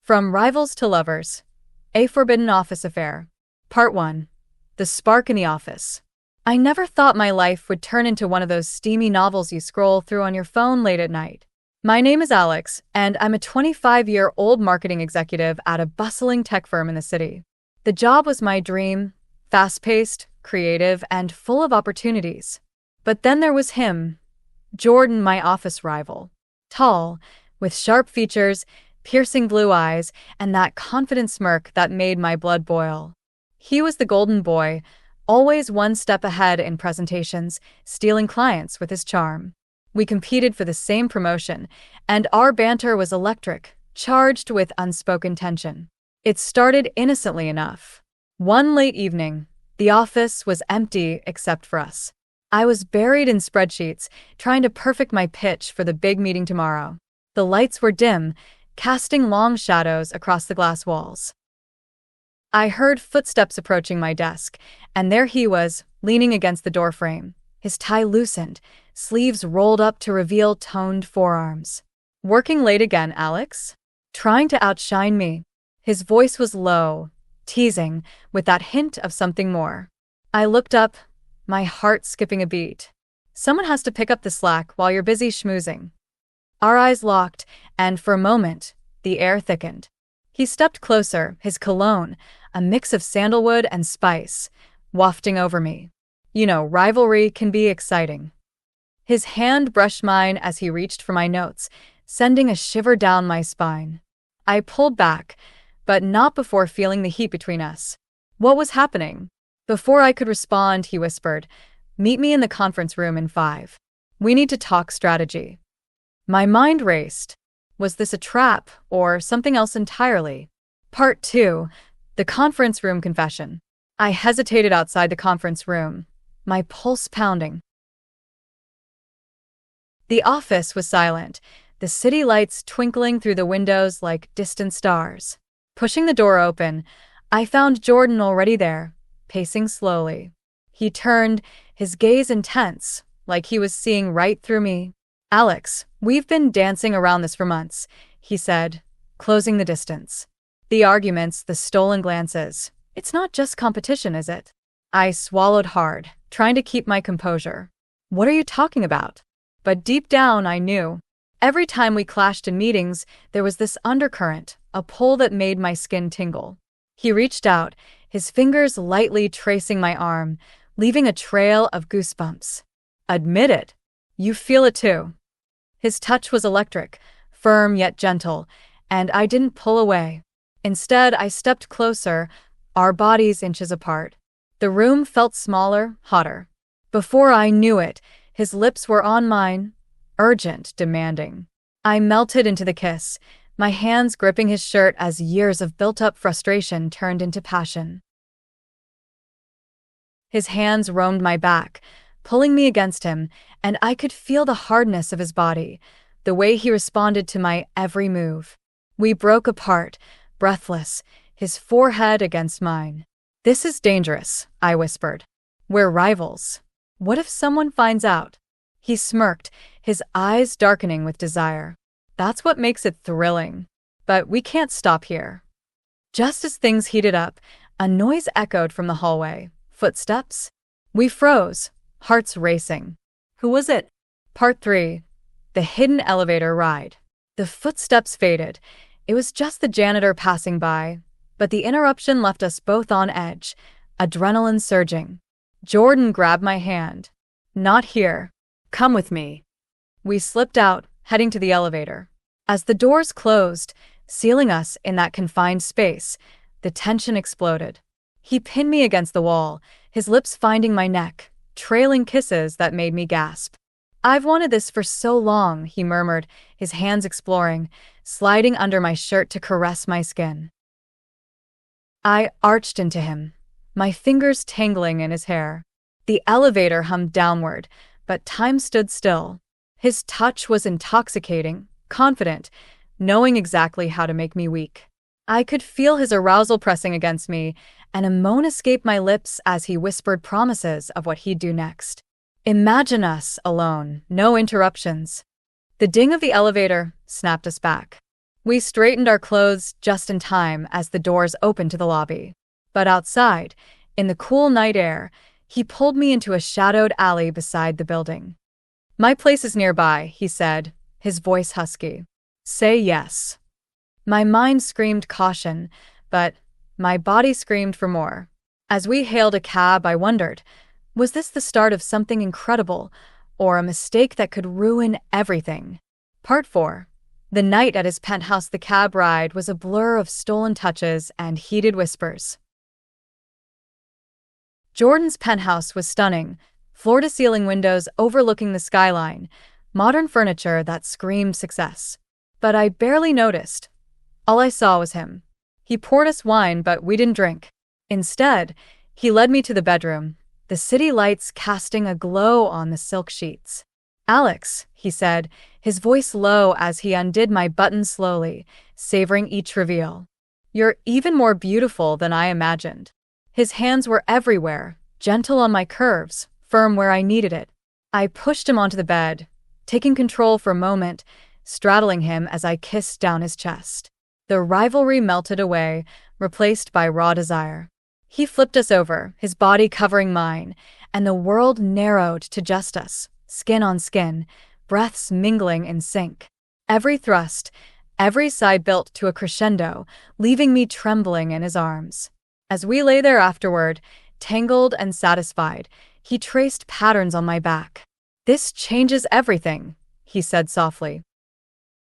From Rivals to Lovers, A Forbidden Office Affair. Part 1. The Spark in the Office. I never thought my life would turn into one of those steamy novels you scroll through on your phone late at night. My name is Alex, and I'm a 25-year-old marketing executive at a bustling tech firm in the city. The job was my dream, fast-paced, creative, and full of opportunities. But then there was him, Jordan, my office rival. Tall, with sharp features, piercing blue eyes, and that confident smirk that made my blood boil. He was the golden boy, always one step ahead in presentations, stealing clients with his charm. We competed for the same promotion, and our banter was electric, charged with unspoken tension. It started innocently enough. One late evening, the office was empty except for us. I was buried in spreadsheets, trying to perfect my pitch for the big meeting tomorrow. The lights were dim, casting long shadows across the glass walls. I heard footsteps approaching my desk, and there he was, leaning against the doorframe, his tie loosened, sleeves rolled up to reveal toned forearms. "Working late again, Alex?" Trying to outshine me. His voice was low, teasing, with that hint of something more. I looked up, my heart skipping a beat. Someone has to pick up the slack while you're busy schmoozing. Our eyes locked, and for a moment, the air thickened. He stepped closer, his cologne, a mix of sandalwood and spice, wafting over me. You know, rivalry can be exciting. His hand brushed mine as he reached for my notes, sending a shiver down my spine. I pulled back, but not before feeling the heat between us. What was happening? Before I could respond, he whispered, "Meet me in the conference room in 5. We need to talk strategy." My mind raced. Was this a trap, or something else entirely? Part 2. The conference room confession. I hesitated outside the conference room, my pulse pounding. The office was silent, the city lights twinkling through the windows like distant stars. Pushing the door open, I found Jordan already there, pacing slowly. He turned, his gaze intense, like he was seeing right through me. "Alex, we've been dancing around this for months," he said, closing the distance. "The arguments, the stolen glances. It's not just competition, is it?" I swallowed hard, trying to keep my composure. "What are you talking about?" But deep down, I knew. Every time we clashed in meetings, there was this undercurrent, a pull that made my skin tingle. He reached out, his fingers lightly tracing my arm, leaving a trail of goosebumps. "Admit it. You feel it too." His touch was electric, firm yet gentle, and I didn't pull away. Instead, I stepped closer, our bodies inches apart. The room felt smaller, hotter. Before I knew it, his lips were on mine, urgent, demanding. I melted into the kiss, my hands gripping his shirt as years of built-up frustration turned into passion. His hands roamed my back, pulling me against him, and I could feel the hardness of his body, the way he responded to my every move. We broke apart, breathless, his forehead against mine. "This is dangerous," I whispered. "We're rivals. What if someone finds out?" He smirked, his eyes darkening with desire. "That's what makes it thrilling. But we can't stop here." Just as things heated up, a noise echoed from the hallway. Footsteps? We froze, hearts racing. Who was it? Part 3. The hidden elevator ride. The footsteps faded. It was just the janitor passing by, but the interruption left us both on edge, adrenaline surging. Jordan grabbed my hand. "Not here. Come with me." We slipped out, heading to the elevator. As the doors closed, sealing us in that confined space, the tension exploded. He pinned me against the wall, his lips finding my neck, trailing kisses that made me gasp. "I've wanted this for so long," he murmured, his hands exploring, sliding under my shirt to caress my skin. I arched into him, my fingers tangling in his hair. The elevator hummed downward, but time stood still. His touch was intoxicating, confident, knowing exactly how to make me weak. I could feel his arousal pressing against me, and a moan escaped my lips as he whispered promises of what he'd do next. Imagine us alone, no interruptions. The ding of the elevator snapped us back. We straightened our clothes just in time as the doors opened to the lobby. But outside, in the cool night air, he pulled me into a shadowed alley beside the building. "My place is nearby," he said, his voice husky. "Say yes." My mind screamed caution, but my body screamed for more. As we hailed a cab, I wondered, was this the start of something incredible, or a mistake that could ruin everything? Part 4. The night at his penthouse. The cab ride was a blur of stolen touches and heated whispers. Jordan's penthouse was stunning, floor-to-ceiling windows overlooking the skyline, modern furniture that screamed success. But I barely noticed. All I saw was him. He poured us wine, but we didn't drink. Instead, he led me to the bedroom, the city lights casting a glow on the silk sheets. "Alex," he said, his voice low as he undid my buttons slowly, savoring each reveal. "You're even more beautiful than I imagined." His hands were everywhere, gentle on my curves, firm where I needed it. I pushed him onto the bed, taking control for a moment, straddling him as I kissed down his chest. The rivalry melted away, replaced by raw desire. He flipped us over, his body covering mine, and the world narrowed to just us, skin on skin, breaths mingling in sync. Every thrust, every sigh built to a crescendo, leaving me trembling in his arms. As we lay there afterward, tangled and satisfied, he traced patterns on my back. "This changes everything," he said softly.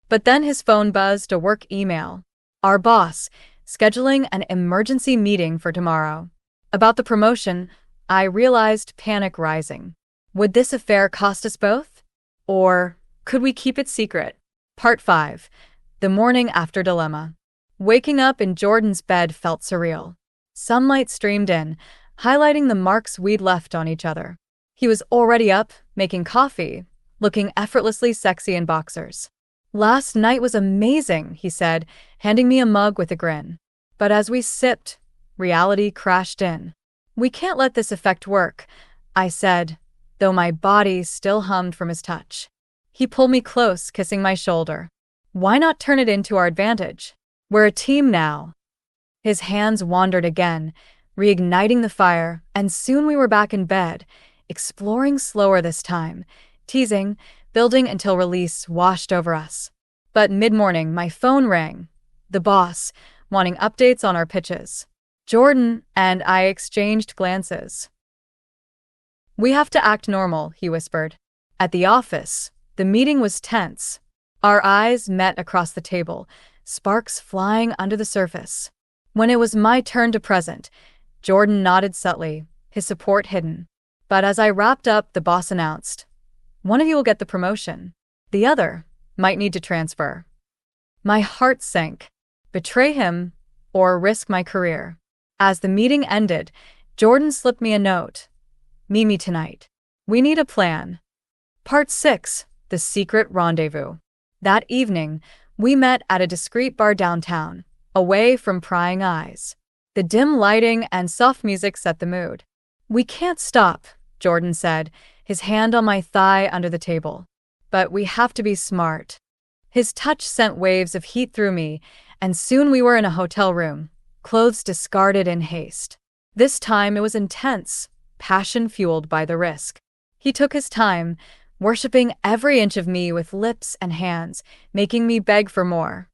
But then his phone buzzed, a work email. Our boss, scheduling an emergency meeting for tomorrow. About the promotion, I realized panic rising. Would this affair cost us both? Or could we keep it secret? Part 5. The morning after dilemma. Waking up in Jordan's bed felt surreal. Sunlight streamed in, highlighting the marks we'd left on each other. He was already up, making coffee, looking effortlessly sexy in boxers. "Last night was amazing," he said, handing me a mug with a grin. But as we sipped, reality crashed in. "We can't let this affect work," I said, though my body still hummed from his touch. He pulled me close, kissing my shoulder. "Why not turn it into our advantage? We're a team now." His hands wandered again, reigniting the fire, and soon we were back in bed, exploring slower this time, teasing, building until release washed over us. But mid-morning, my phone rang. The boss, wanting updates on our pitches. Jordan and I exchanged glances. "We have to act normal," he whispered. At the office, the meeting was tense. Our eyes met across the table, sparks flying under the surface. When it was my turn to present, Jordan nodded subtly, his support hidden. But as I wrapped up, the boss announced, "One of you will get the promotion. The other might need to transfer." My heart sank. Betray him or risk my career? As the meeting ended, Jordan slipped me a note. "Meet me tonight. We need a plan." Part 6. The Secret Rendezvous. That evening, we met at a discreet bar downtown, away from prying eyes. The dim lighting and soft music set the mood. "We can't stop," Jordan said, his hand on my thigh under the table. "But we have to be smart." His touch sent waves of heat through me, and soon we were in a hotel room, clothes discarded in haste. This time it was intense, passion fueled by the risk. He took his time, worshipping every inch of me with lips and hands, making me beg for more.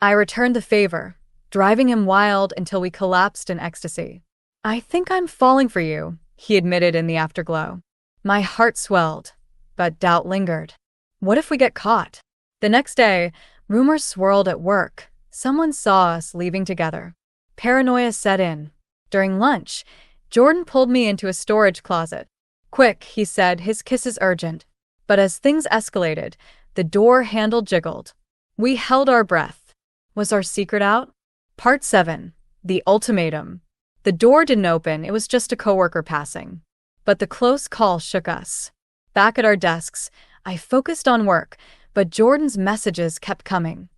I returned the favor, driving him wild until we collapsed in ecstasy. "I think I'm falling for you," he admitted in the afterglow. My heart swelled, but doubt lingered. What if we get caught? The next day, rumors swirled at work. Someone saw us leaving together. Paranoia set in. During lunch, Jordan pulled me into a storage closet. "Quick," he said, his kisses urgent. But as things escalated, the door handle jiggled. We held our breath. Was our secret out? Part 7. The Ultimatum. The door didn't open, it was just a coworker passing. But the close call shook us. Back at our desks, I focused on work, but Jordan's messages kept coming.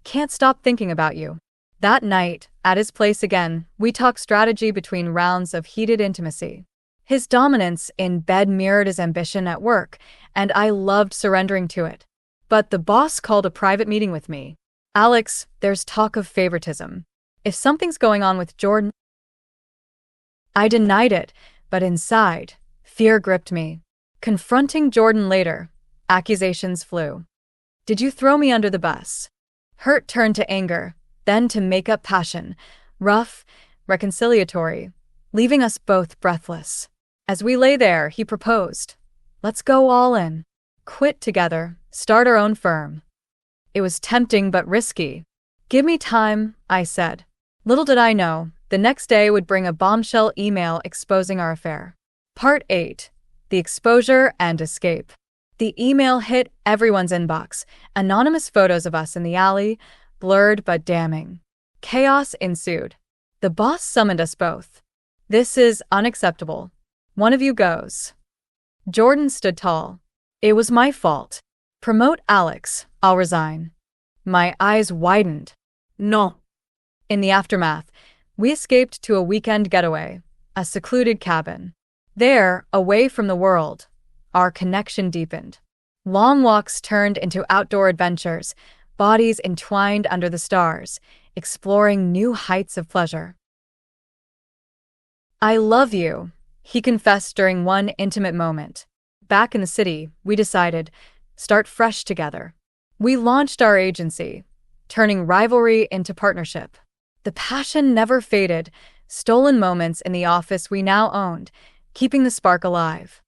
"Can't stop thinking about you." That night, at his place again, we talked strategy between rounds of heated intimacy. His dominance in bed mirrored his ambition at work, and I loved surrendering to it. But the boss called a private meeting with me. Alex, there's talk of favoritism. If something's going on with Jordan, I denied it, but inside, fear gripped me. Confronting Jordan later, accusations flew. Did you throw me under the bus? Hurt turned to anger, then to make up passion, rough, reconciliatory, leaving us both breathless. As we lay there, he proposed. Let's go all in. Quit together, start our own firm. It was tempting but risky. Give me time, I said. Little did I know, the next day would bring a bombshell email exposing our affair. Part 8. The Exposure and Escape. The email hit everyone's inbox, anonymous photos of us in the alley, blurred but damning. Chaos ensued. The boss summoned us both. This is unacceptable. One of you goes. Jordan stood tall. It was my fault. Promote Alex, I'll resign. My eyes widened. No. In the aftermath, we escaped to a weekend getaway, a secluded cabin. There, away from the world, our connection deepened. Long walks turned into outdoor adventures, bodies entwined under the stars, exploring new heights of pleasure. I love you, he confessed during one intimate moment. Back in the city, we decided, start fresh together. We launched our agency, turning rivalry into partnership. The passion never faded, stolen moments in the office we now owned, keeping the spark alive.